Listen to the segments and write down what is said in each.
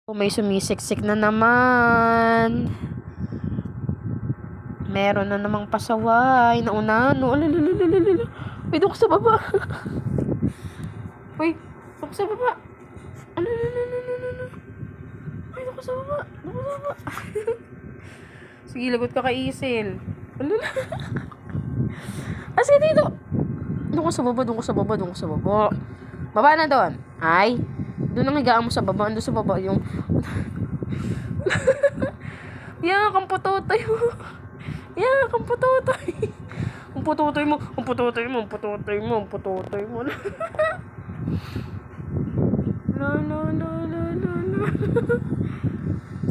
May sumisiksik na naman. Meron na namang pasaway. Nauna, no? Alalalala. Uy, doon ko sa baba. Uy, doon ko sa baba. Alalalala. Uy, doon ko sa baba. Doon ko sa baba. Sige, lagot ka kay Isil. Alalalala. Sige, dito. Doon ko sa baba, doon ko sa baba, doon ko sa baba. Baba na doon. Ay. Doon ang higaan mo sa baba. Doon sa baba yung... Yan, kang putotoy mo. Yan, kang putotoy. Ang putotoy mo. Ang putotoy mo. Ang putotoy mo. Ang putotoy mo. La.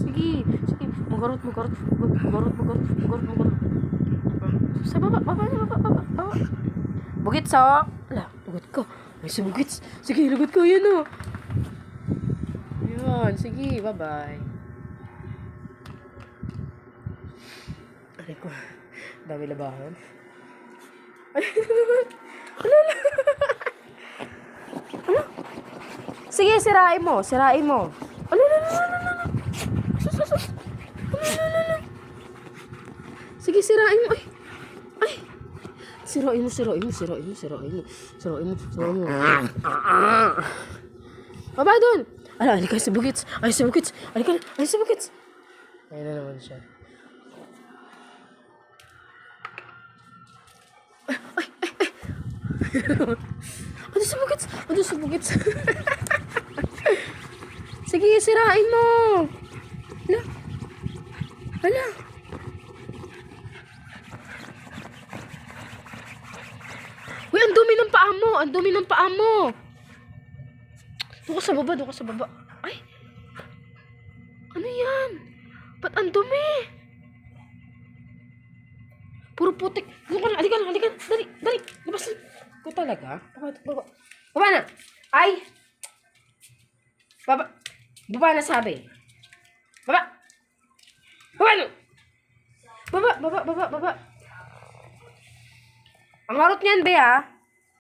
Sige. Sige. Magarot. Sa baba. Baba. Bugit sa... Ala, bugit ko. Ay, si Bugits. Sige, lagot ko. Yan o. Yan. Sige, bye-bye. Aray ko. Dami labahan. Ala. Sige, sirain mo. Ala. Sus. Ala. Sige, sirain mo. Ay. Sirain mo. Baba doon. Ala, halika si Bugits. Halika. Ayun na naman siya. Ay. Ano si Bugits? Sige, sirain mo. Hala. Uy, ang dumi ng paa mo. Doon ka sa baba. Ay. Ano yan? Ba't ang dumi? Puro putik. Halika na. Dali. Labas na. Ikaw talaga? Baba na. Ay. Baba na sabi. Baba na. Baba. Ang harot niyan, be, ha?